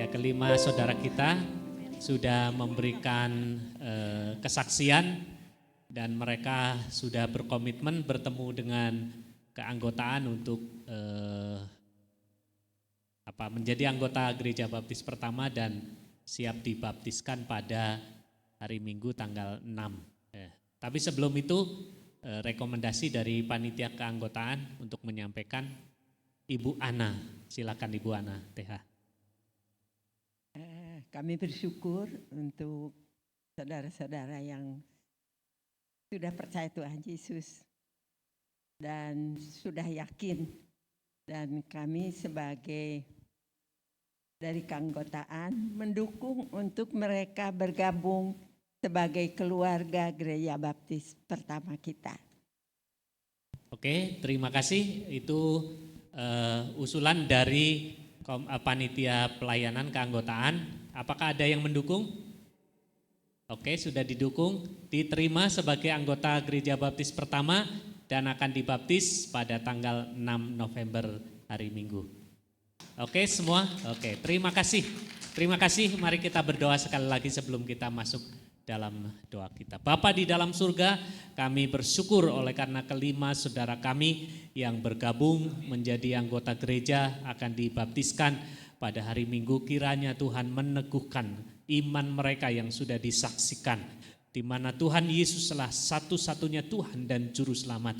kelima saudara kita sudah memberikan kesaksian dan mereka sudah berkomitmen bertemu dengan keanggotaan untuk menjadi anggota Gereja Baptis Pertama dan siap dibaptiskan pada hari Minggu tanggal 6. Tapi sebelum itu rekomendasi dari panitia keanggotaan untuk menyampaikan Ibu Ana. Silakan Ibu Ana, TH. Kami bersyukur untuk saudara-saudara yang sudah percaya Tuhan Yesus dan sudah yakin, dan kami sebagai dari keanggotaan mendukung untuk mereka bergabung sebagai keluarga Gereja Baptis Pertama kita. Oke, terima kasih. Itu usulan dari panitia pelayanan keanggotaan. Apakah ada yang mendukung? Oke, sudah didukung, diterima sebagai anggota Gereja Baptis Pertama dan akan dibaptis pada tanggal 6 November hari Minggu. Oke semua? Oke, terima kasih. Terima kasih, mari kita berdoa sekali lagi sebelum kita masuk dalam doa kita. Bapa di dalam surga, kami bersyukur oleh karena kelima saudara kami yang bergabung menjadi anggota gereja akan dibaptiskan pada hari Minggu. Kiranya Tuhan meneguhkan iman mereka yang sudah disaksikan, di mana Tuhan Yesus adalah satu-satunya Tuhan dan Juru Selamat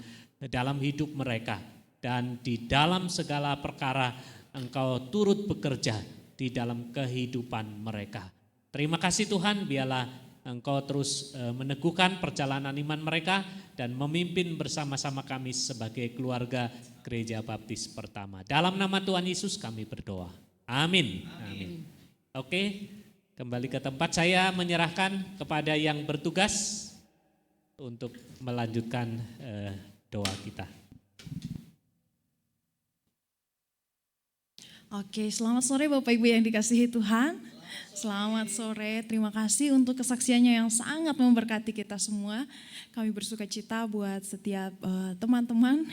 dalam hidup mereka. Dan di dalam segala perkara Engkau turut bekerja di dalam kehidupan mereka. Terima kasih Tuhan, biarlah Engkau terus meneguhkan perjalanan iman mereka dan memimpin bersama-sama kami sebagai keluarga Gereja Baptis Pertama. Dalam nama Tuhan Yesus kami berdoa. Amin. Amin. Oke, kembali ke tempat, saya menyerahkan kepada yang bertugas untuk melanjutkan doa kita. Oke, selamat sore Bapak Ibu yang dikasihi Tuhan. Selamat sore, terima kasih untuk kesaksiannya yang sangat memberkati kita semua. Kami bersuka cita buat setiap teman-teman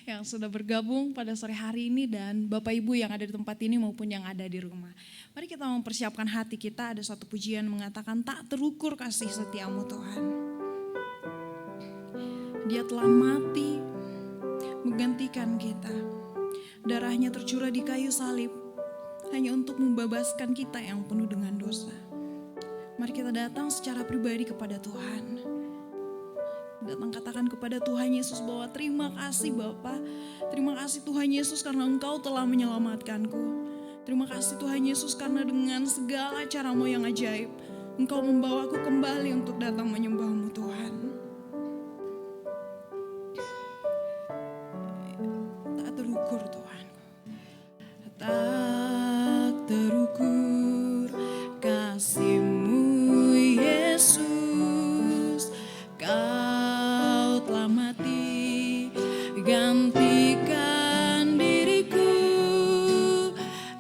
yang sudah bergabung pada sore hari ini dan Bapak Ibu yang ada di tempat ini maupun yang ada di rumah. Mari kita mempersiapkan hati kita, ada suatu pujian mengatakan tak terukur kasih setiamu Tuhan. Dia telah mati menggantikan kita. Darahnya tercurah di kayu salib hanya untuk membebaskan kita yang penuh dengan dosa. Mari kita datang secara pribadi kepada Tuhan. Datang katakan kepada Tuhan Yesus bahwa terima kasih Bapa. Terima kasih Tuhan Yesus karena Engkau telah menyelamatkanku. Terima kasih Tuhan Yesus karena dengan segala cara-Mu yang ajaib, Engkau membawaku kembali untuk datang menyembah-Mu Tuhan. Tak terukur Tuhan. Tak terukur kasih-Mu Yesus, Kau telah mati gantikan diriku,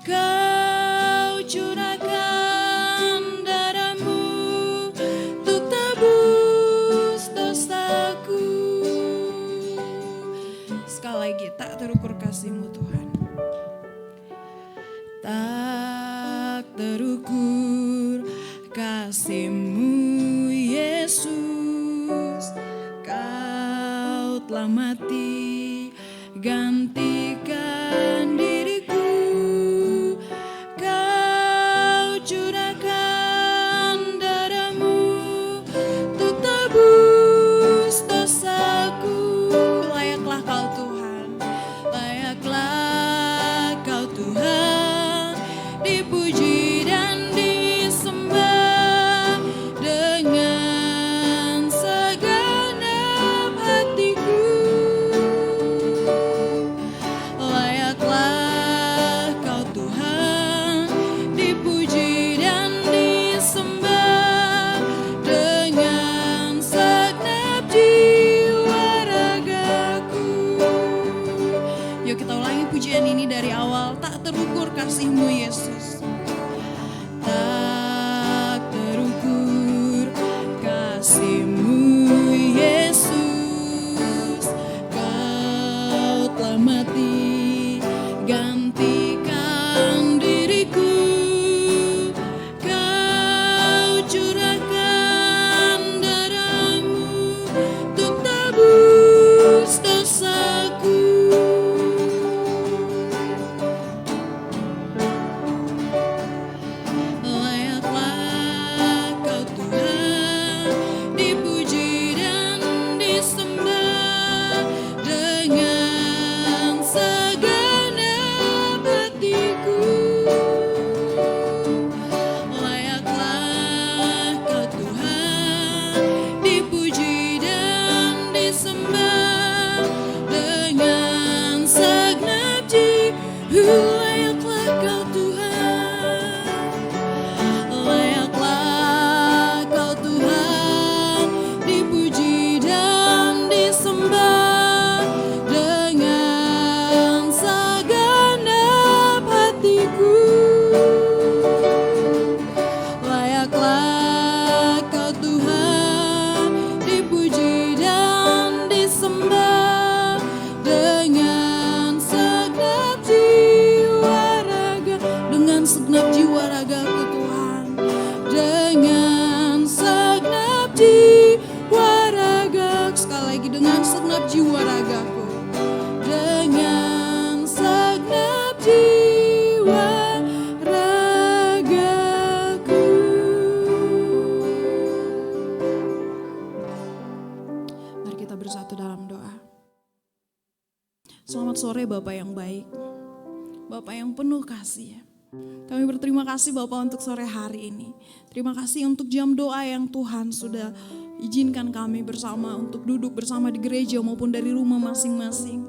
Kau curahkan darah-Mu untuk tebus dosaku. Sekali lagi, tak terukur kasih-Mu Tuhan. Tak terukur kasih-Mu Yesus, Kau telah mati gantikan diriku, Kau curahkan darah-Mu untuk tebus dosaku. Layaklah Kau Tuhan, layaklah Kau Tuhan, dipuji dan disembah dengan segenap hatiku. lagi dengan segenap jiwa ragaku. Dengan segenap jiwa ragaku. Mari kita bersatu dalam doa. Selamat sore Bapak yang baik, Bapak yang penuh kasih. Kami berterima kasih Bapak untuk sore hari ini. Terima kasih untuk jam doa yang Tuhan sudah izinkan kami bersama untuk duduk bersama di gereja maupun dari rumah masing-masing.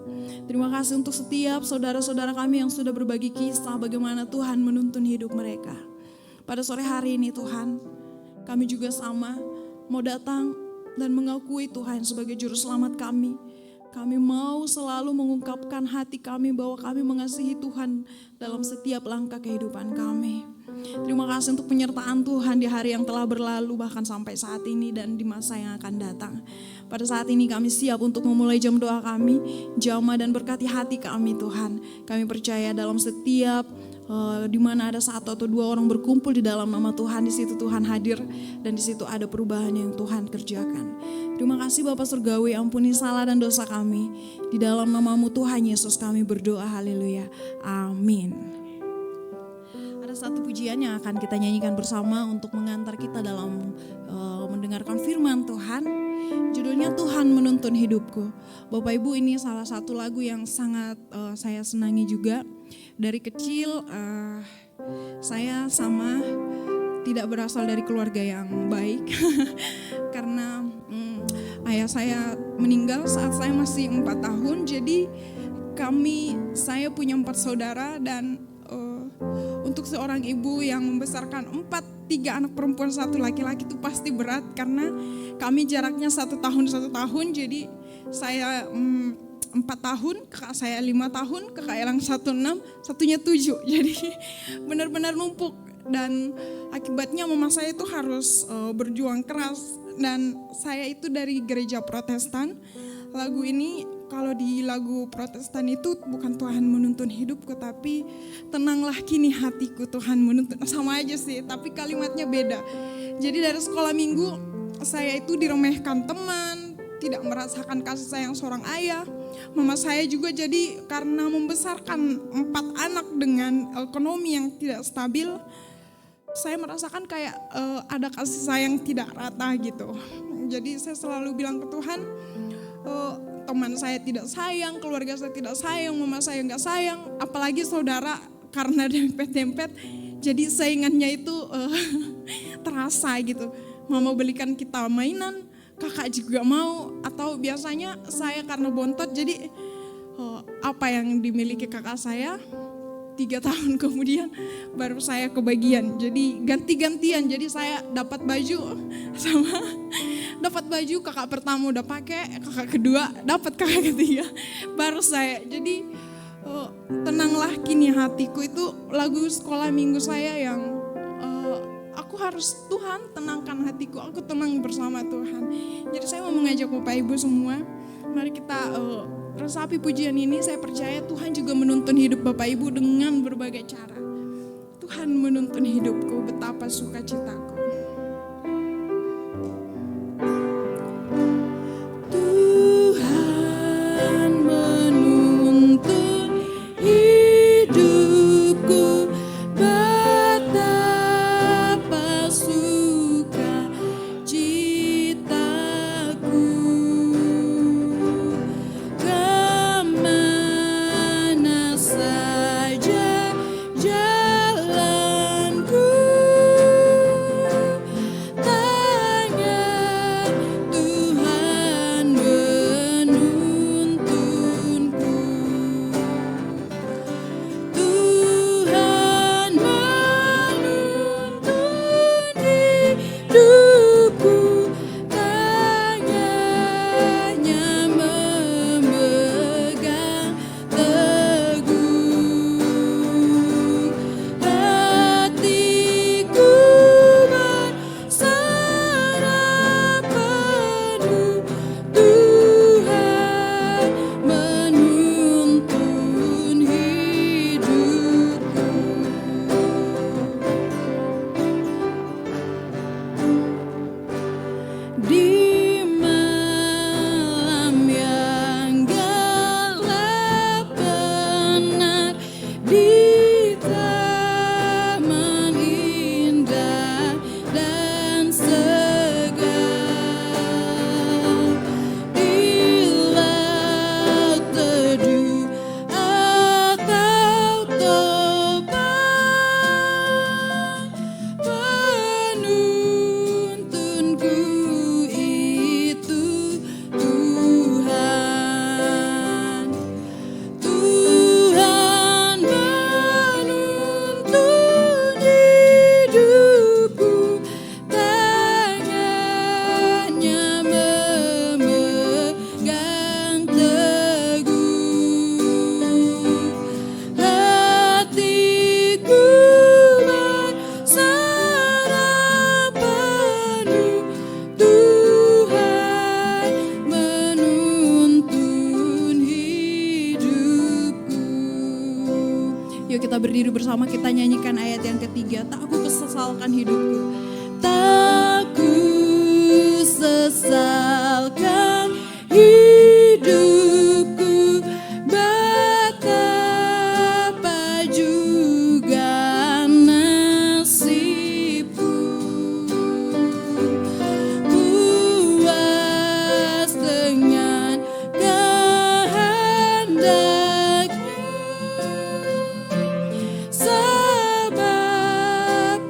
Terima kasih untuk setiap saudara-saudara kami yang sudah berbagi kisah bagaimana Tuhan menuntun hidup mereka. Pada sore hari ini Tuhan, kami juga sama mau datang dan mengakui Tuhan sebagai juru selamat kami. Kami mau selalu mengungkapkan hati kami bahwa kami mengasihi Tuhan dalam setiap langkah kehidupan kami. Terima kasih untuk penyertaan Tuhan di hari yang telah berlalu bahkan sampai saat ini dan di masa yang akan datang. Pada saat ini kami siap untuk memulai jam doa kami, jamah dan berkati hati kami Tuhan. Kami percaya dalam setiap di mana ada satu atau dua orang berkumpul di dalam nama Tuhan, di situ Tuhan hadir dan di situ ada perubahan yang Tuhan kerjakan. Terima kasih Bapak Surgawi, ampuni salah dan dosa kami. Di dalam nama-Mu Tuhan Yesus kami berdoa, haleluya, amin. Ada satu pujian yang akan kita nyanyikan bersama untuk mengantar kita dalam mendengarkan firman Tuhan. Judulnya Tuhan Menuntun Hidupku. Bapak Ibu, ini salah satu lagu yang sangat saya senangi juga. Dari kecil saya sama tidak berasal dari keluarga yang baik karena ayah saya meninggal saat saya masih 4 tahun. Jadi saya punya 4 saudara dan untuk seorang ibu yang membesarkan 3 anak perempuan 1 laki-laki itu pasti berat karena kami jaraknya 1 tahun 1 tahun. Jadi saya 4 tahun, kakak saya 5 tahun, kakak Elang 1 6, satunya 7. Jadi benar-benar numpuk dan akibatnya mama saya itu harus berjuang keras. Dan saya itu dari gereja Protestan. Lagu ini kalau di lagu Protestan itu bukan Tuhan menuntun hidupku, tapi tenanglah kini hatiku Tuhan menuntun. Sama aja sih, tapi kalimatnya beda. Jadi dari sekolah minggu saya itu diremehkan teman, tidak merasakan kasih sayang seorang ayah. Mama saya juga jadi karena membesarkan 4 anak dengan ekonomi yang tidak stabil, saya merasakan kayak ada kasih sayang tidak rata gitu. Jadi saya selalu bilang ke Tuhan, teman saya tidak sayang, keluarga saya tidak sayang, mama saya nggak sayang, apalagi saudara karena dempet-dempet. Jadi saingannya itu terasa gitu. Mama belikan kita mainan, kakak juga mau, atau biasanya saya karena bontot jadi apa yang dimiliki kakak saya 3 tahun kemudian baru saya kebagian. Jadi ganti-gantian, jadi saya dapat baju sama dapat baju kakak pertama udah pakai, kakak kedua dapat, kakak ketiga baru saya. Jadi tenanglah kini hatiku itu lagu sekolah minggu saya yang aku harus Tuhan tenangkan hatiku, aku tenang bersama Tuhan. Jadi saya mau mengajak Bapak Ibu semua, mari kita resapi pujian ini. Saya percaya Tuhan juga menuntun hidup Bapak Ibu dengan berbagai cara. Tuhan menuntun hidupku, betapa sukacitaku. Tuhan menuntun hidupku, betapa sukacitaku. Kemana saja jalanku, kita berdiri bersama, kita nyanyikan ayat yang ketiga. Tak ku sesalkan hidupku, tak ku sesalkan hidupku, betapa juga nasibku. Puas dengan kehendaknya, sebab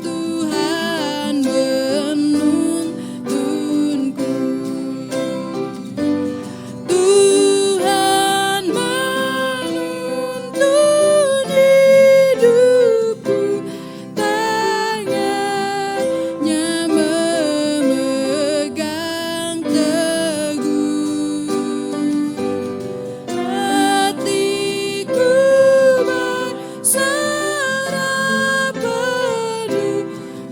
Tuhan menuntunku. Tuhan menuntun hidupku, tangannya memegang teguh. Hatiku berserah penuh,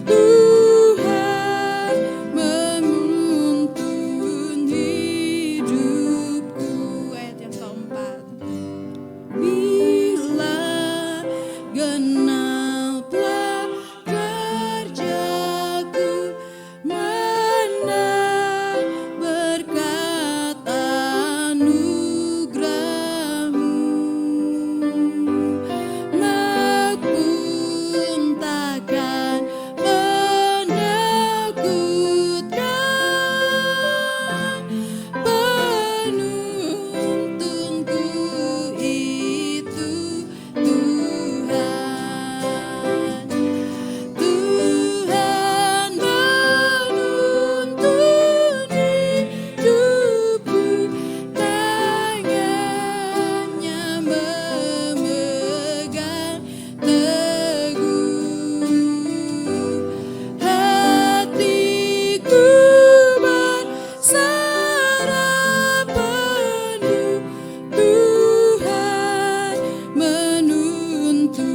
Tuhan menuntun hidupku. Ayat yang keempat. Bila genaplah kerjaku, menang berkat anugerah-Mu, pun takkan menakutkan. Penuntunku itu Tuhan. Tuhan menuntun hidupku, tangannya memegang teguh. Hatiku berserah penuh, Tuhan menuntun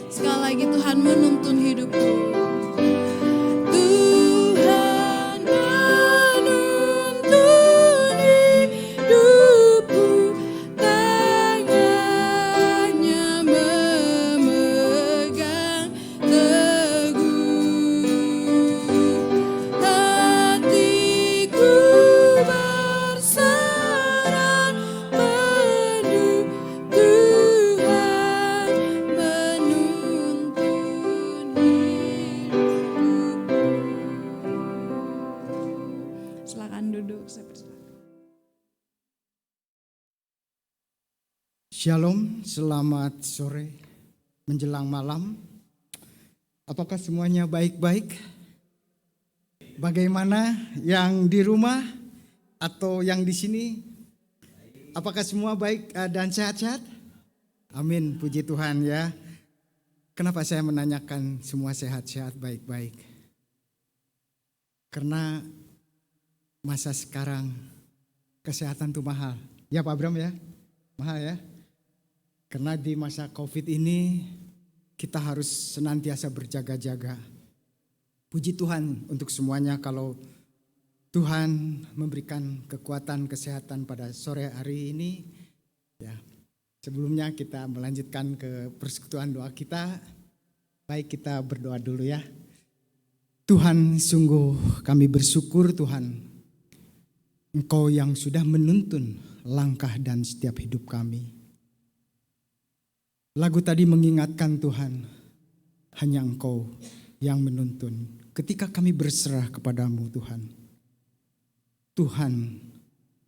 sekali lagi, Tuhan menuntun hidupku. Tuhan menuntun hidupku, tangannya memegang teguh. Hatiku berserah penuh, Tuhan menuntun hidupku. Silakan duduk, saya persilakan. Shalom, selamat sore menjelang malam. Apakah semuanya baik-baik? Bagaimana yang di rumah atau yang di sini? Apakah semua baik dan sehat-sehat? Amin, puji Tuhan ya. Kenapa saya menanyakan semua sehat-sehat baik-baik? Karena masa sekarang kesehatan tuh mahal. Ya Pak Abram ya, mahal ya. Karena di masa COVID ini kita harus senantiasa berjaga-jaga. Puji Tuhan untuk semuanya kalau Tuhan memberikan kekuatan kesehatan pada sore hari ini. Ya, sebelumnya kita melanjutkan ke persekutuan doa kita. Baik, kita berdoa dulu ya. Tuhan, sungguh kami bersyukur Tuhan, Engkau yang sudah menuntun langkah dan setiap hidup kami. Lagu tadi mengingatkan Tuhan, hanya Engkau yang menuntun. Ketika kami berserah kepadamu Tuhan, Tuhan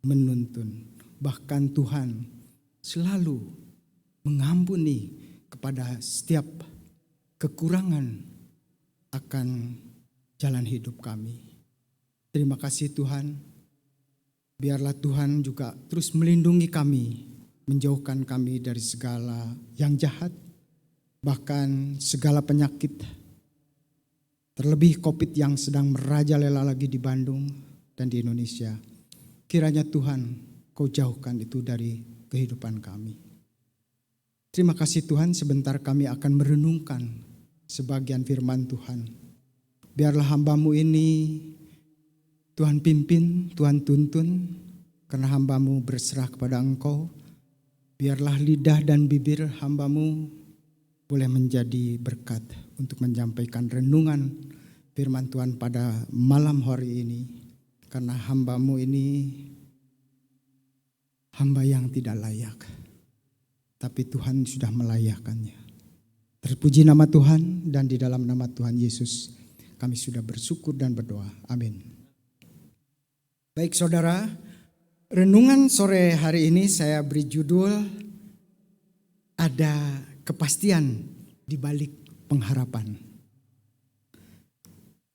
menuntun. Bahkan Tuhan selalu mengampuni kepada setiap kekurangan akan jalan hidup kami. Terima kasih Tuhan. Biarlah Tuhan juga terus melindungi kami, menjauhkan kami dari segala yang jahat, bahkan segala penyakit, terlebih COVID yang sedang merajalela lagi di Bandung dan di Indonesia. Kiranya Tuhan Kau jauhkan itu dari kehidupan kami. Terima kasih Tuhan, sebentar kami akan merenungkan sebagian firman Tuhan. Biarlah hamba-Mu ini Tuhan pimpin, Tuhan tuntun, karena hamba-Mu berserah kepada Engkau. Biarlah lidah dan bibir hamba-Mu boleh menjadi berkat untuk menyampaikan renungan firman Tuhan pada malam hari ini. Karena hamba-Mu ini hamba yang tidak layak, tapi Tuhan sudah melayakkannya. Terpuji nama Tuhan, dan di dalam nama Tuhan Yesus kami sudah bersyukur dan berdoa. Amin. Baik saudara, renungan sore hari ini saya beri judul Ada Kepastian di Balik Pengharapan.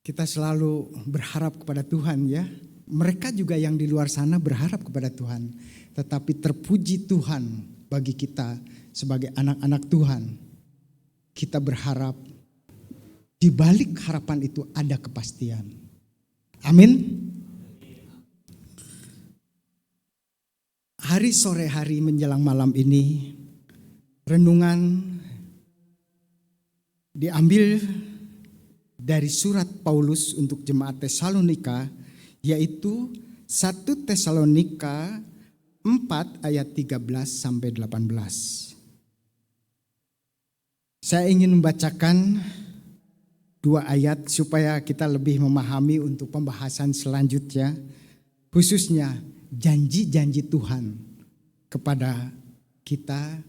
Kita selalu berharap kepada Tuhan ya. Mereka juga yang di luar sana berharap kepada Tuhan. Tetapi terpuji Tuhan bagi kita sebagai anak-anak Tuhan. Kita berharap di balik harapan itu ada kepastian. Amin. Hari sore hari menjelang malam ini, renungan diambil dari surat Paulus untuk jemaat Tesalonika, yaitu 1 Tesalonika 4 ayat 13 sampai 18. Saya ingin membacakan 2 ayat supaya kita lebih memahami untuk pembahasan selanjutnya, khususnya janji-janji Tuhan kepada kita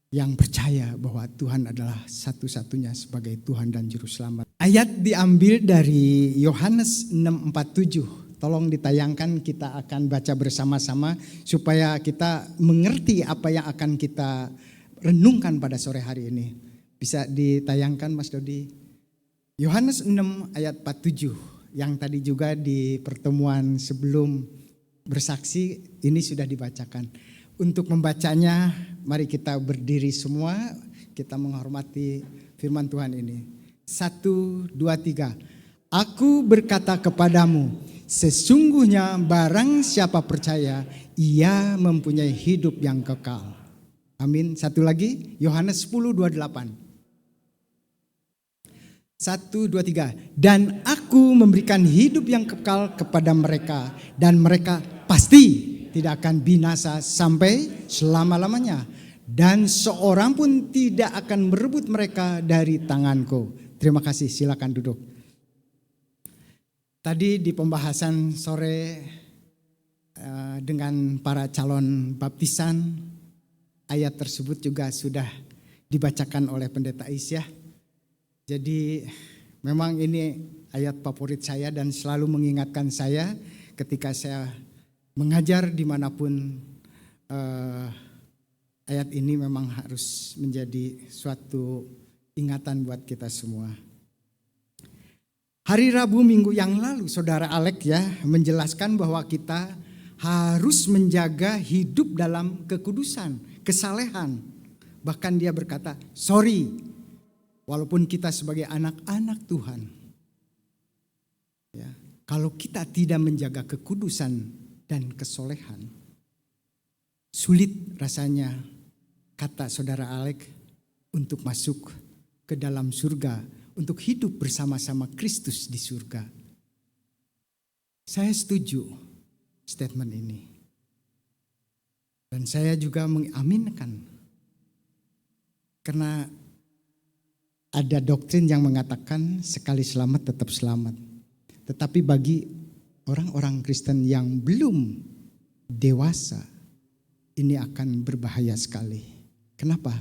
yang percaya bahwa Tuhan adalah satu-satunya sebagai Tuhan dan Juru Selamat. Ayat diambil dari Yohanes 6:47. Tolong ditayangkan, kita akan baca bersama-sama supaya kita mengerti apa yang akan kita renungkan pada sore hari ini. Bisa ditayangkan Mas Dodi. Yohanes 6 ayat 47 yang tadi juga di pertemuan sebelum bersaksi ini sudah dibacakan. Untuk membacanya mari kita berdiri semua, kita menghormati firman Tuhan ini. 1, 2, 3. Aku berkata kepadamu, sesungguhnya barang siapa percaya, ia mempunyai hidup yang kekal. Amin. Satu lagi, Yohanes 10:28. 1, 2, 3. Dan aku memberikan hidup yang kekal kepada mereka, dan mereka pasti tidak akan binasa sampai selama-lamanya, dan seorang pun tidak akan merebut mereka dari tanganku. Terima kasih, silakan duduk. Tadi di pembahasan sore dengan para calon baptisan, ayat tersebut juga sudah dibacakan oleh Pendeta Isyah. Jadi memang ini ayat favorit saya dan selalu mengingatkan saya ketika saya mengajar dimanapun. Ayat ini memang harus menjadi suatu ingatan buat kita semua. Hari Rabu minggu yang lalu Saudara Alek ya menjelaskan bahwa kita harus menjaga hidup dalam kekudusan, kesalehan. Bahkan dia berkata, sorry, walaupun kita sebagai anak-anak Tuhan, ya, kalau kita tidak menjaga kekudusan dan kesolehan, sulit rasanya, kata Saudara Alek, untuk masuk ke dalam surga, untuk hidup bersama-sama Kristus di surga. Saya setuju statement ini. Dan saya juga mengaminkan. Karena ada doktrin yang mengatakan sekali selamat tetap selamat. Tetapi bagi orang-orang Kristen yang belum dewasa, ini akan berbahaya sekali. Kenapa?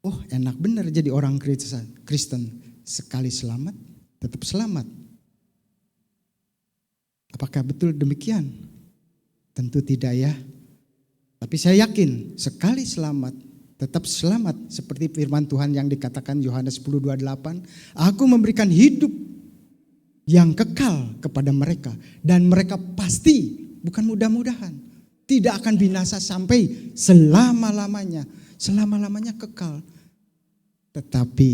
Oh, enak benar jadi orang Kristen. Sekali selamat, tetap selamat. Apakah betul demikian? Tentu tidak ya. Tapi saya yakin sekali selamat, tetap selamat. Seperti firman Tuhan yang dikatakan Yohanes 10:28. Aku memberikan hidup yang kekal kepada mereka. Dan mereka pasti, bukan mudah-mudahan, tidak akan binasa sampai selama-lamanya. Selama-lamanya kekal. Tetapi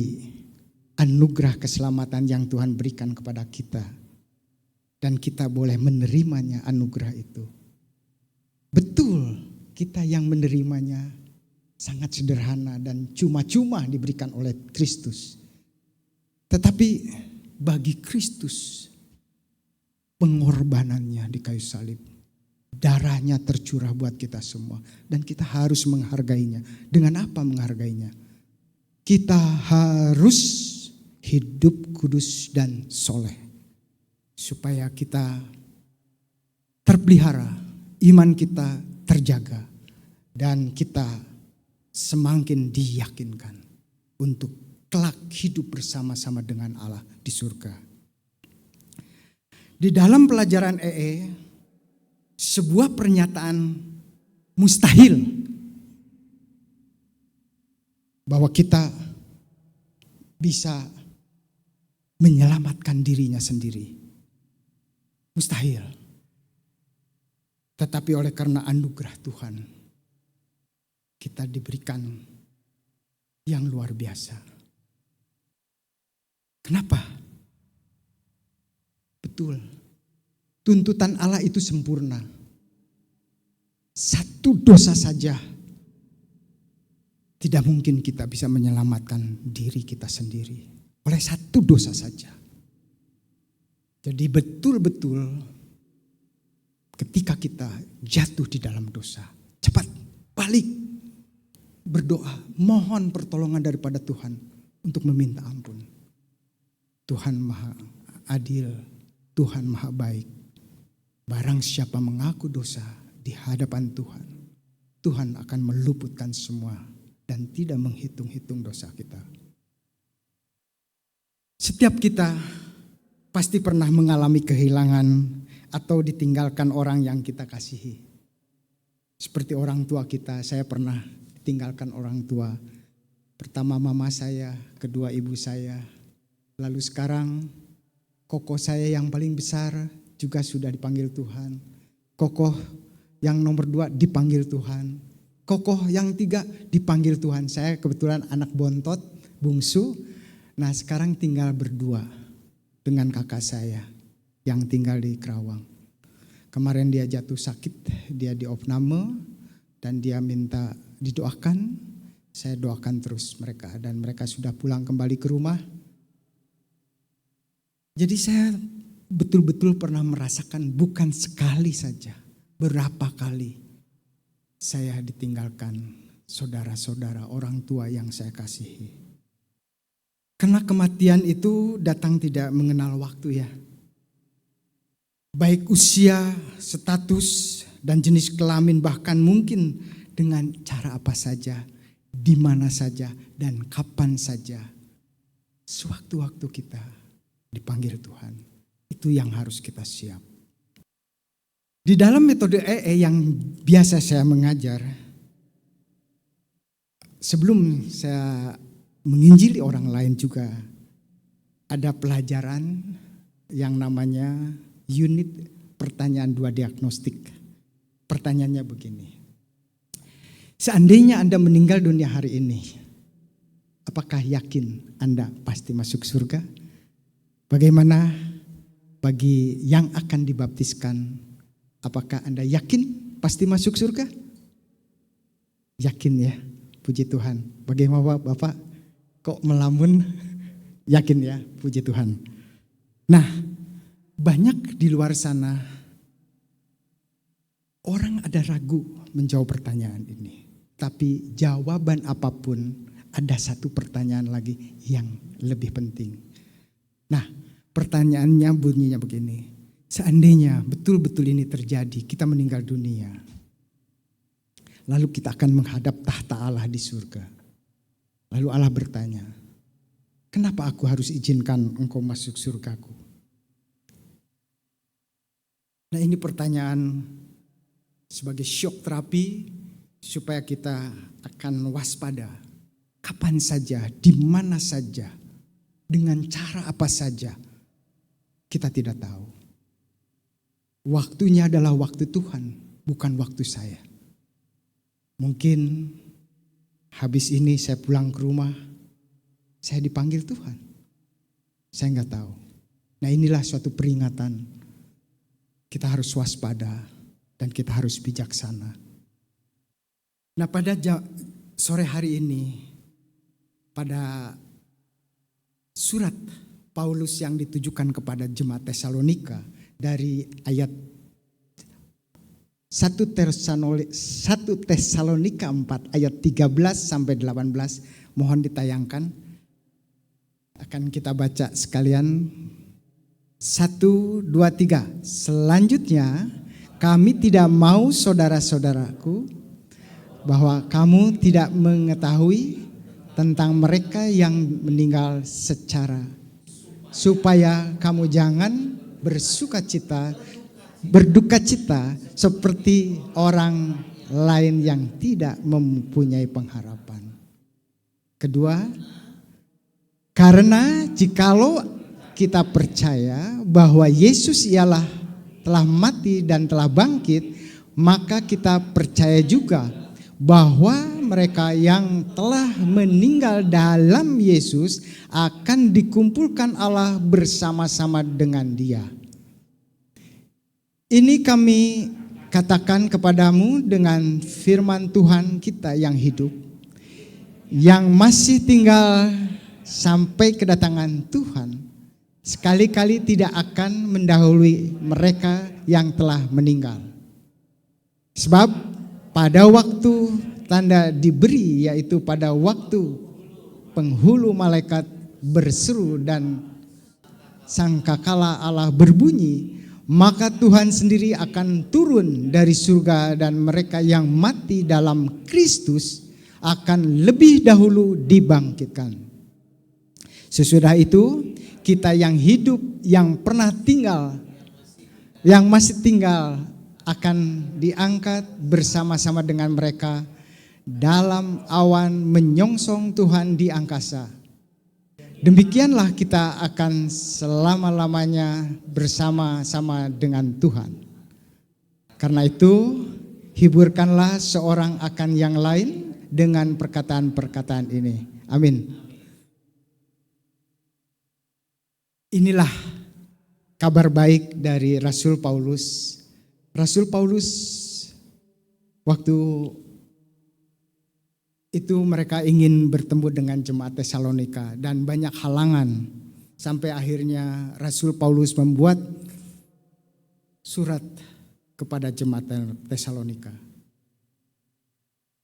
anugerah keselamatan yang Tuhan berikan kepada kita. Dan kita boleh menerimanya anugerah itu. Betul, kita yang menerimanya sangat sederhana dan cuma-cuma diberikan oleh Kristus. Tetapi bagi Kristus, pengorbanannya di kayu salib Darahnya tercurah buat kita semua. Dan kita harus menghargainya. Dengan apa menghargainya? Kita harus hidup kudus dan soleh. Supaya kita terpelihara, iman kita terjaga. Dan kita semakin diyakinkan untuk kelak hidup bersama-sama dengan Allah di surga. Di dalam pelajaran sebuah pernyataan mustahil bahwa kita bisa menyelamatkan dirinya sendiri. Mustahil. Tetapi oleh karena anugerah Tuhan, kita diberikan yang luar biasa. Kenapa? Betul. Tuntutan Allah itu sempurna. Satu dosa saja tidak mungkin kita bisa menyelamatkan diri kita sendiri. Oleh satu dosa saja. Jadi betul-betul ketika kita jatuh di dalam dosa, cepat balik, berdoa, mohon pertolongan daripada Tuhan untuk meminta ampun. Tuhan Maha Adil, Tuhan Maha Baik. Barang siapa mengaku dosa di hadapan Tuhan, Tuhan akan meluputkan semua dan tidak menghitung-hitung dosa kita. Setiap kita pasti pernah mengalami kehilangan atau ditinggalkan orang yang kita kasihi. Seperti orang tua kita, saya pernah ditinggalkan orang tua. Pertama mama saya, kedua ibu saya. Lalu sekarang kokoh saya yang paling besar juga sudah dipanggil Tuhan. Kokoh yang nomor 2 dipanggil Tuhan. Kokoh yang 3 dipanggil Tuhan. Saya kebetulan anak bontot, bungsu. Nah sekarang tinggal berdua dengan kakak saya yang tinggal di Kerawang. Kemarin dia jatuh sakit, dia diopname dan dia minta didoakan. Saya doakan terus mereka dan mereka sudah pulang kembali ke rumah. Jadi saya betul-betul pernah merasakan bukan sekali saja, berapa kali saya ditinggalkan saudara-saudara, orang tua yang saya kasihi. Karena kematian itu datang tidak mengenal waktu ya. Baik usia, status, dan jenis kelamin bahkan mungkin dengan cara apa saja, di mana saja, dan kapan saja. Sewaktu-waktu kita dipanggil Tuhan, itu yang harus kita siap. Di dalam metode yang biasa saya mengajar, sebelum saya menginjili orang lain juga, ada pelajaran yang namanya unit pertanyaan 2 diagnostik. Pertanyaannya begini, seandainya Anda meninggal dunia hari ini, apakah yakin Anda pasti masuk surga? Bagaimana bagi yang akan dibaptiskan, apakah Anda yakin pasti masuk surga? Yakin ya, puji Tuhan. Bagaimana Bapak, kok melamun? Yakin ya, puji Tuhan. Nah, banyak di luar sana orang ada ragu menjawab pertanyaan ini. Tapi jawaban apapun, ada satu pertanyaan lagi yang lebih penting. Nah, pertanyaannya bunyinya begini. Seandainya betul-betul ini terjadi, kita meninggal dunia. Lalu kita akan menghadap tahta Allah di surga. Lalu Allah bertanya, kenapa aku harus izinkan engkau masuk surgaku? Nah ini pertanyaan sebagai shock terapi supaya kita akan waspada. Kapan saja, di mana saja, dengan cara apa saja, kita tidak tahu. Waktunya adalah waktu Tuhan, bukan waktu saya. Mungkin habis ini saya pulang ke rumah, saya dipanggil Tuhan. Saya nggak tahu. Nah inilah suatu peringatan. Kita harus waspada dan kita harus bijaksana. Nah pada sore hari ini, pada surat Paulus yang ditujukan kepada jemaat Tesalonika dari ayat 1 Tesalonika 4 ayat 13 sampai 18. Mohon ditayangkan. Akan kita baca sekalian. 1, 2, 3. Selanjutnya, kami tidak mau saudara-saudaraku bahwa kamu tidak mengetahui tentang mereka yang meninggal secara, supaya kamu jangan berduka cita seperti orang lain yang tidak mempunyai pengharapan. Kedua, karena jikalau kita percaya bahwa Yesus ialah telah mati dan telah bangkit, maka kita percaya juga bahwa mereka yang telah meninggal dalam Yesus akan dikumpulkan Allah bersama-sama dengan Dia. Ini kami katakan kepadamu dengan firman Tuhan kita yang hidup, yang masih tinggal sampai kedatangan Tuhan, sekali-kali tidak akan mendahului mereka yang telah meninggal. Sebab pada waktu tanda diberi, yaitu pada waktu penghulu malaikat berseru dan sangkakala Allah berbunyi, maka Tuhan sendiri akan turun dari surga dan mereka yang mati dalam Kristus akan lebih dahulu dibangkitkan. Sesudah itu kita yang hidup, yang pernah tinggal, yang masih tinggal akan diangkat bersama-sama dengan mereka dalam awan menyongsong Tuhan di angkasa. Demikianlah kita akan selama-lamanya bersama-sama dengan Tuhan. Karena itu, hiburkanlah seorang akan yang lain dengan perkataan-perkataan ini. Amin. Inilah kabar baik dari Rasul Paulus. Rasul Paulus waktu itu mereka ingin bertemu dengan jemaat Tesalonika dan banyak halangan. Sampai akhirnya Rasul Paulus membuat surat kepada jemaat Tesalonika.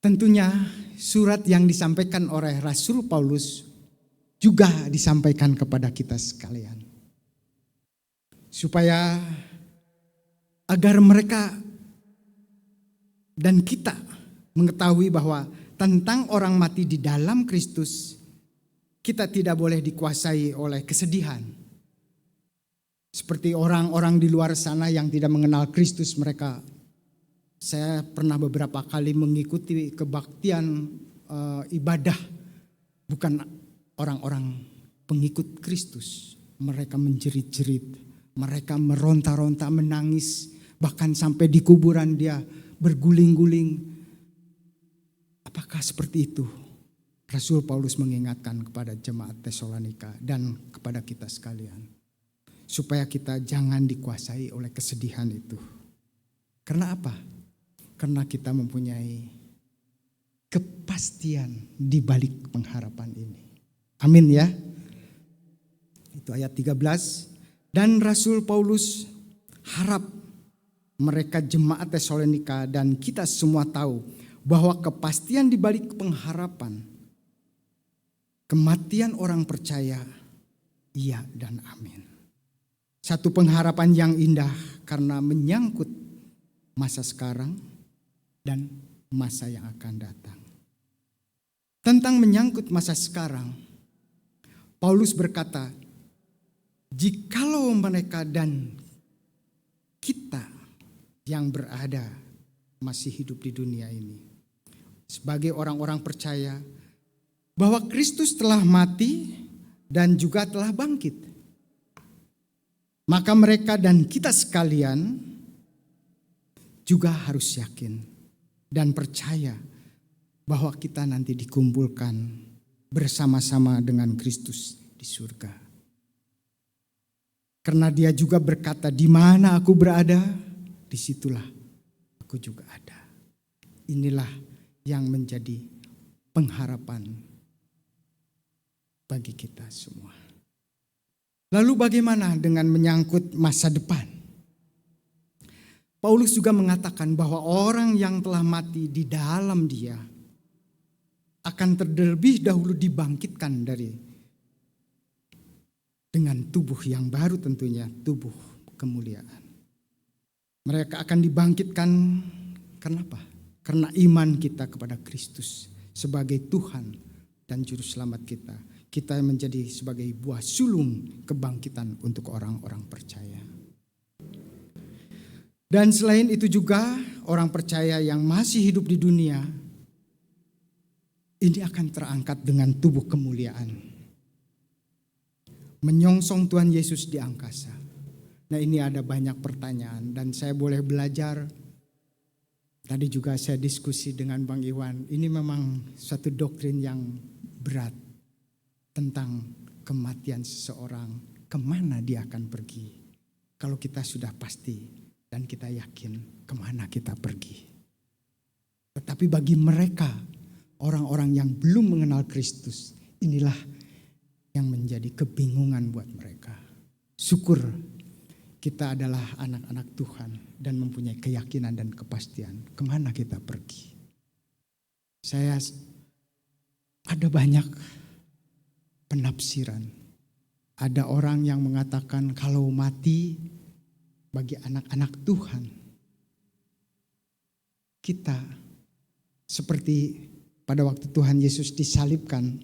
Tentunya surat yang disampaikan oleh Rasul Paulus juga disampaikan kepada kita sekalian. Supaya agar mereka dan kita mengetahui bahwa tentang orang mati di dalam Kristus, kita tidak boleh dikuasai oleh kesedihan. Seperti orang-orang di luar sana yang tidak mengenal Kristus mereka. Saya pernah beberapa kali mengikuti kebaktian ibadah, bukan orang-orang pengikut Kristus. Mereka menjerit-jerit, mereka meronta-ronta, menangis, bahkan sampai di kuburan dia berguling-guling. Apakah seperti itu? Rasul Paulus mengingatkan kepada jemaat Tesalonika dan kepada kita sekalian, supaya kita jangan dikuasai oleh kesedihan itu. Karena apa? Karena kita mempunyai kepastian di balik pengharapan ini. Amin ya. Itu ayat 13. Dan Rasul Paulus harap mereka jemaat Tesalonika dan kita semua tahu bahwa kepastian di balik pengharapan, kematian orang percaya, iya dan amin. Satu pengharapan yang indah karena menyangkut masa sekarang dan masa yang akan datang. Tentang menyangkut masa sekarang, Paulus berkata, jikalau mereka dan kita yang berada masih hidup di dunia ini, sebagai orang-orang percaya bahwa Kristus telah mati dan juga telah bangkit, maka mereka dan kita sekalian juga harus yakin dan percaya bahwa kita nanti dikumpulkan bersama-sama dengan Kristus di surga. Karena dia juga berkata, di mana aku berada, disitulah aku juga ada. Inilah yang menjadi pengharapan bagi kita semua. Lalu bagaimana dengan menyangkut masa depan? Paulus juga mengatakan bahwa orang yang telah mati di dalam dia akan terlebih dahulu dibangkitkan dengan tubuh yang baru, tentunya tubuh kemuliaan. Mereka akan dibangkitkan karena apa? Karena iman kita kepada Kristus sebagai Tuhan dan Juru Selamat kita. Kita menjadi sebagai buah sulung kebangkitan untuk orang-orang percaya. Dan selain itu juga orang percaya yang masih hidup di dunia ini akan terangkat dengan tubuh kemuliaan, menyongsong Tuhan Yesus di angkasa. Nah, ini ada banyak pertanyaan dan saya boleh belajar. Tadi juga saya diskusi dengan Bang Iwan. Ini memang suatu doktrin yang berat tentang kematian seseorang. Kemana dia akan pergi? Kalau kita sudah pasti dan kita yakin kemana kita pergi. Tetapi bagi mereka, orang-orang yang belum mengenal Kristus, inilah yang menjadi kebingungan buat mereka. Syukur kita adalah anak-anak Tuhan dan mempunyai keyakinan dan kepastian kemana kita pergi. Ada banyak penafsiran. Ada orang yang mengatakan kalau mati bagi anak-anak Tuhan, kita seperti pada waktu Tuhan Yesus disalibkan,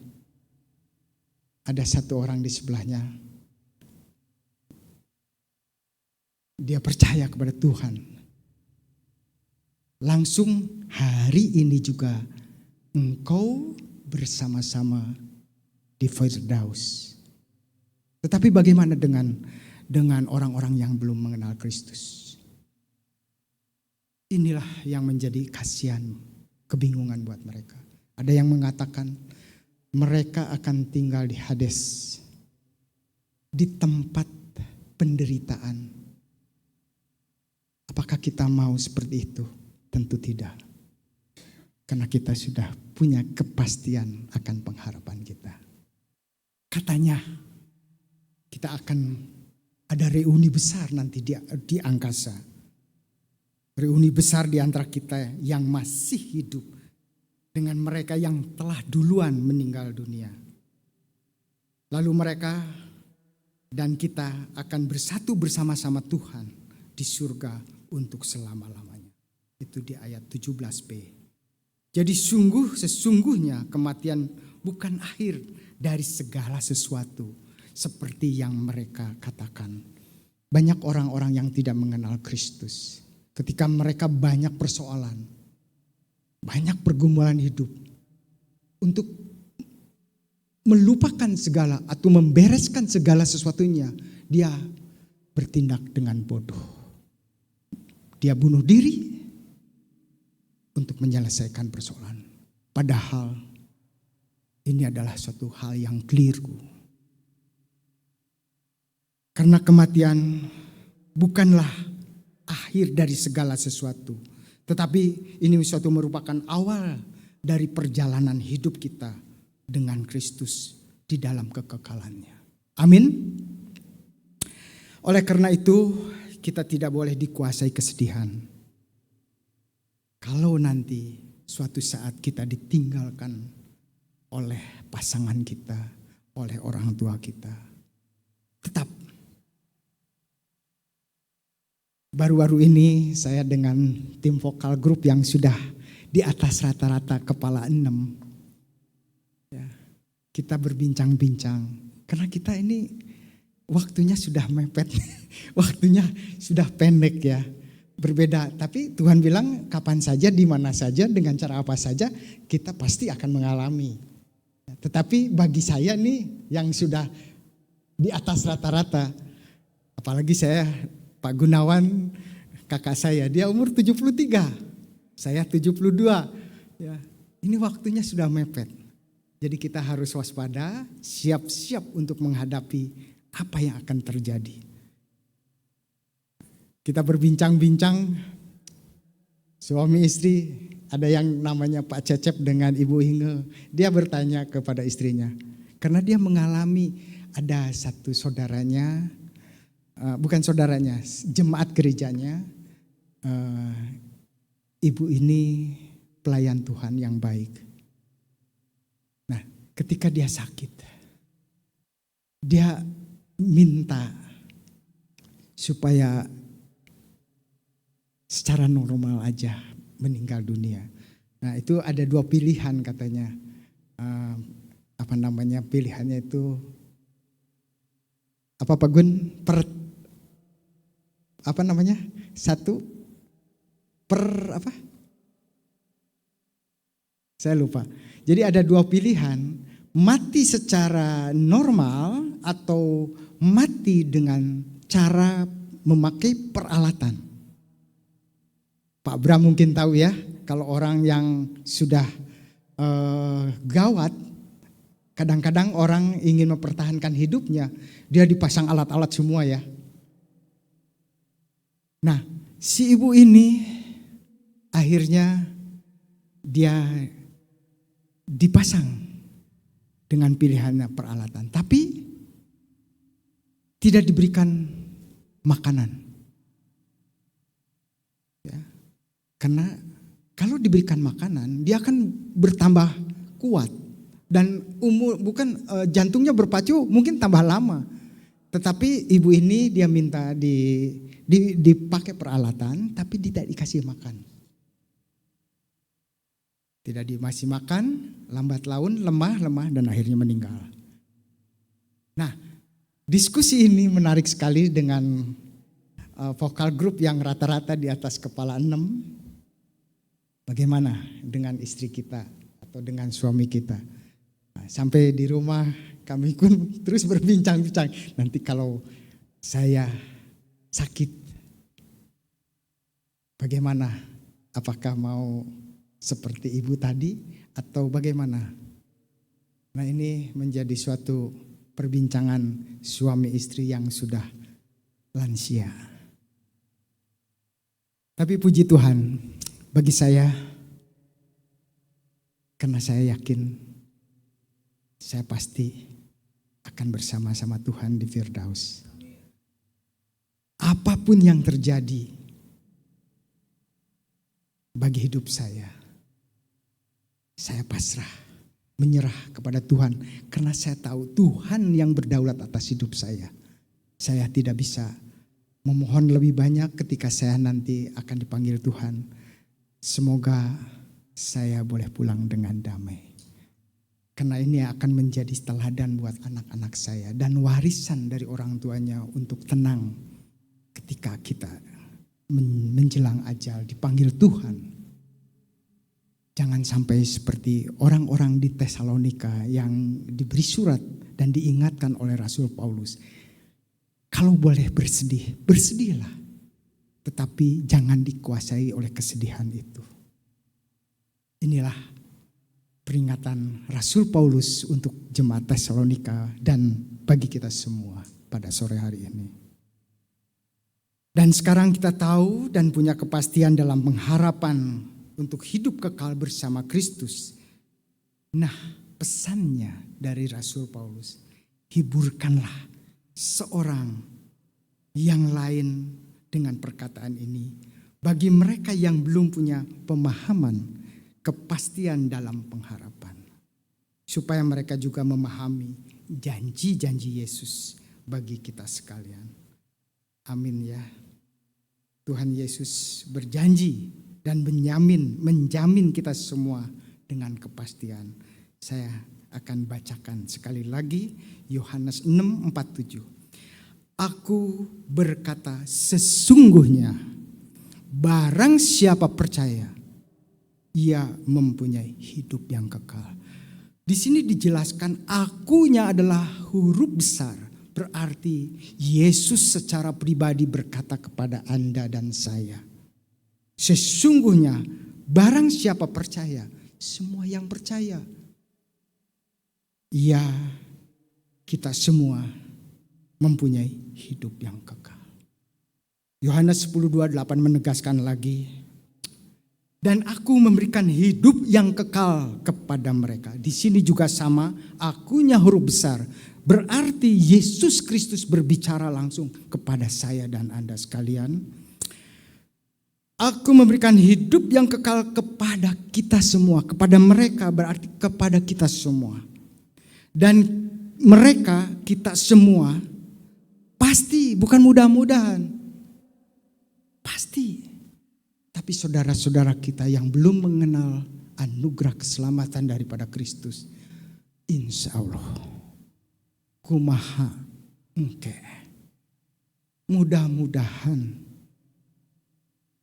ada satu orang di sebelahnya. Dia percaya kepada Tuhan. Langsung hari ini juga engkau bersama-sama di Firdaus. Tetapi bagaimana dengan orang-orang yang belum mengenal Kristus? Inilah yang menjadi kasihan, kebingungan buat mereka. Ada yang mengatakan mereka akan tinggal di Hades, di tempat penderitaan. Apakah kita mau seperti itu? Tentu tidak. Karena kita sudah punya kepastian akan pengharapan kita. Katanya kita akan ada reuni besar nanti di angkasa. Reuni besar di antara kita yang masih hidup dengan mereka yang telah duluan meninggal dunia. Lalu mereka dan kita akan bersatu bersama-sama Tuhan di surga untuk selama-lamanya. Itu di ayat 17b. Jadi sesungguhnya kematian bukan akhir dari segala sesuatu seperti yang mereka katakan. Banyak orang-orang yang tidak mengenal Kristus. Ketika mereka banyak persoalan, banyak pergumulan hidup, untuk melupakan segala atau membereskan segala sesuatunya, dia bertindak dengan bodoh. Dia bunuh diri untuk menyelesaikan persoalan. Padahal ini adalah suatu hal yang keliru. Karena kematian bukanlah akhir dari segala sesuatu. Tetapi ini suatu merupakan awal dari perjalanan hidup kita dengan Kristus di dalam kekekalannya. Amin. Oleh karena itu kita tidak boleh dikuasai kesedihan. Kalau nanti suatu saat kita ditinggalkan oleh pasangan kita, oleh orang tua kita. Tetap. Baru-baru ini saya dengan tim vokal grup yang sudah di atas rata-rata kepala 6. Ya, kita berbincang-bincang. Karena kita ini waktunya sudah mepet, waktunya sudah pendek ya. Berbeda, tapi Tuhan bilang kapan saja, di mana saja, dengan cara apa saja kita pasti akan mengalami. Tetapi bagi saya nih yang sudah di atas rata-rata, apalagi saya Pak Gunawan, kakak saya, dia umur 73, saya 72. Ya, ini waktunya sudah mepet. Jadi kita harus waspada, siap-siap untuk menghadapi apa yang akan terjadi. Kita berbincang-bincang, suami istri, ada yang namanya Pak Cecep dengan Ibu Inge. Dia bertanya kepada istrinya, karena dia mengalami ada satu saudaranya, bukan saudaranya, jemaat gerejanya, ibu ini pelayan Tuhan yang baik. Nah, ketika dia sakit, dia minta supaya secara normal aja meninggal dunia. Nah, itu ada dua pilihan katanya. Pilihannya itu apa Pak Gun? Satu per apa? Saya lupa. Jadi ada dua pilihan, mati secara normal atau mati dengan cara memakai peralatan. Pak Bram mungkin tahu ya, kalau orang yang sudah gawat, kadang-kadang orang ingin mempertahankan hidupnya, dia dipasang alat-alat semua ya. Nah, si ibu ini akhirnya dia dipasang dengan pilihannya peralatan, tapi tidak diberikan makanan. Ya, karena kalau diberikan makanan, dia akan bertambah kuat dan jantungnya berpacu mungkin tambah lama. Tetapi ibu ini dia minta dipakai peralatan, tapi tidak dikasih makan. Tidak dikasih makan, lambat laun, lemah dan akhirnya meninggal. Nah, diskusi ini menarik sekali dengan vokal grup yang rata-rata di atas kepala 6. Bagaimana dengan istri kita atau dengan suami kita? Nah, sampai di rumah kami pun terus berbincang-bincang. Nanti kalau saya sakit, bagaimana? Apakah mau seperti ibu tadi atau bagaimana? Nah, ini menjadi suatu perbincangan suami istri yang sudah lansia. Tapi puji Tuhan, bagi saya, karena saya yakin saya pasti akan bersama-sama Tuhan di Firdaus. Apapun yang terjadi bagi hidup saya pasrah, menyerah kepada Tuhan. Karena saya tahu Tuhan yang berdaulat atas hidup saya. Saya tidak bisa memohon lebih banyak ketika saya nanti akan dipanggil Tuhan. Semoga saya boleh pulang dengan damai. Karena ini akan menjadi teladan buat anak-anak saya dan warisan dari orang tuanya untuk tenang ketika kita menjelang ajal dipanggil Tuhan. Jangan sampai seperti orang-orang di Tesalonika yang diberi surat dan diingatkan oleh Rasul Paulus. Kalau boleh bersedih, bersedihlah. Tetapi jangan dikuasai oleh kesedihan itu. Inilah peringatan Rasul Paulus untuk jemaat Tesalonika dan bagi kita semua pada sore hari ini. Dan sekarang kita tahu dan punya kepastian dalam pengharapan untuk hidup kekal bersama Kristus. Nah, pesannya dari Rasul Paulus, hiburkanlah seorang yang lain dengan perkataan ini. Bagi mereka yang belum punya pemahaman, kepastian dalam pengharapan. Supaya mereka juga memahami janji-janji Yesus bagi kita sekalian. Amin ya. Tuhan Yesus berjanji dan menjamin kita semua dengan kepastian. Saya akan bacakan sekali lagi Yohanes 6:47. Aku berkata sesungguhnya barang siapa percaya ia mempunyai hidup yang kekal. Di sini dijelaskan akunya adalah huruf besar. Berarti Yesus secara pribadi berkata kepada Anda dan saya. Sesungguhnya barang siapa percaya, semua yang percaya. Ya, kita semua mempunyai hidup yang kekal. Yohanes 10:28 menegaskan lagi, dan aku memberikan hidup yang kekal kepada mereka. Di sini juga sama, akunya huruf besar. Berarti Yesus Kristus berbicara langsung kepada saya dan Anda sekalian. Aku memberikan hidup yang kekal kepada kita semua. Kepada mereka berarti kepada kita semua. Dan mereka, kita semua, pasti, bukan mudah-mudahan, pasti. Tapi saudara-saudara kita yang belum mengenal anugerah keselamatan daripada Kristus, insya Allah, kumaha engke, mudah-mudahan,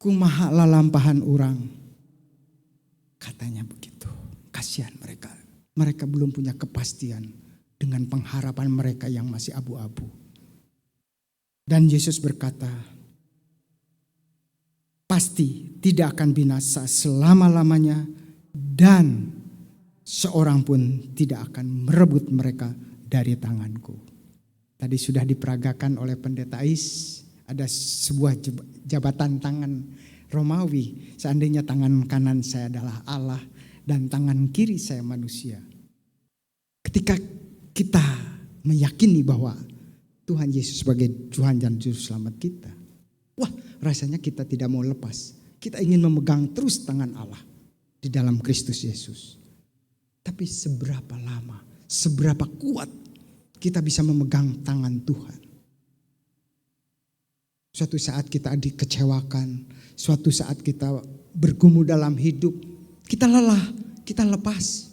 kumaha lalampahan orang, katanya begitu. Kasihan mereka. Mereka belum punya kepastian dengan pengharapan mereka yang masih abu-abu. Dan Yesus berkata, pasti tidak akan binasa selama-lamanya dan seorang pun tidak akan merebut mereka dari tanganku. Tadi sudah diperagakan oleh Pendeta Ais, ada sebuah jabatan tangan Romawi. Seandainya tangan kanan saya adalah Allah dan tangan kiri saya manusia. Ketika kita meyakini bahwa Tuhan Yesus sebagai Tuhan dan Juru Selamat kita, wah, rasanya kita tidak mau lepas. Kita ingin memegang terus tangan Allah di dalam Kristus Yesus. Tapi seberapa lama, seberapa kuat kita bisa memegang tangan Tuhan? Suatu saat kita dikecewakan, suatu saat kita bergumul dalam hidup, kita lelah, kita lepas.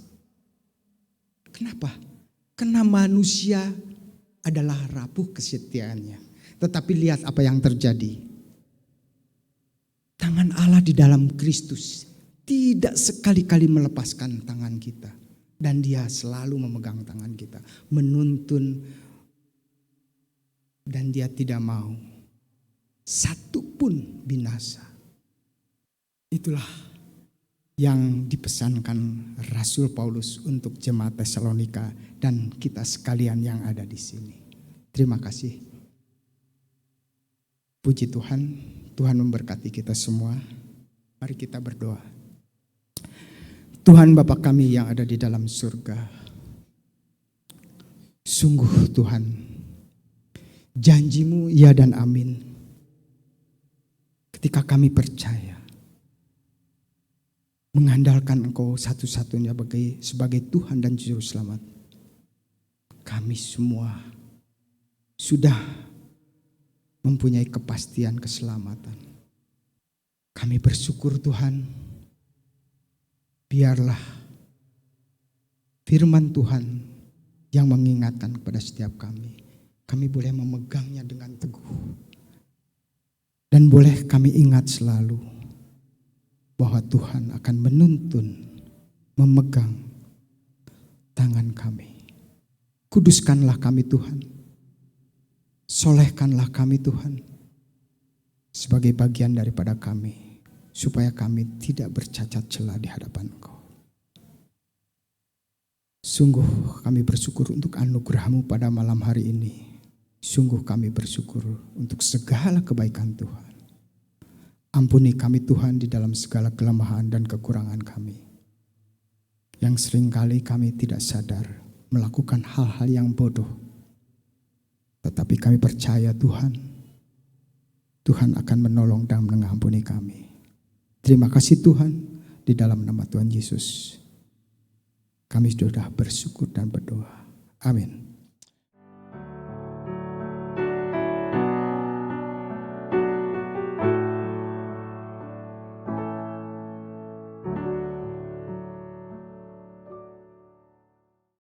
Kenapa? Karena manusia adalah rapuh kesetiaannya. Tetapi lihat apa yang terjadi. Tangan Allah di dalam Kristus tidak sekali-kali melepaskan tangan kita. Dan Dia selalu memegang tangan kita, menuntun, dan Dia tidak mau satu pun binasa. Itulah yang dipesankan Rasul Paulus untuk jemaat Tesalonika dan kita sekalian yang ada di sini. Terima kasih. Puji Tuhan, Tuhan memberkati kita semua. Mari kita berdoa. Tuhan Bapa kami yang ada di dalam surga, sungguh Tuhan, janji-Mu ya dan amin. Ketika kami percaya, mengandalkan Engkau satu-satunya sebagai Tuhan dan Juru Selamat, kami semua sudah mempunyai kepastian keselamatan. Kami bersyukur Tuhan, biarlah firman Tuhan yang mengingatkan kepada setiap kami boleh memegangnya dengan teguh. Dan boleh kami ingat selalu bahwa Tuhan akan menuntun, memegang tangan kami. Kuduskanlah kami Tuhan. Solehkanlah kami Tuhan sebagai bagian daripada kami, supaya kami tidak bercacat celah di hadapan Engkau. Sungguh kami bersyukur untuk anugerah-Mu pada malam hari ini. Sungguh kami bersyukur untuk segala kebaikan Tuhan. Ampuni kami Tuhan di dalam segala kelemahan dan kekurangan kami. Yang seringkali kami tidak sadar melakukan hal-hal yang bodoh. Tetapi kami percaya Tuhan akan menolong dan mengampuni kami. Terima kasih Tuhan, di dalam nama Tuhan Yesus kami sudah bersyukur dan berdoa. Amin.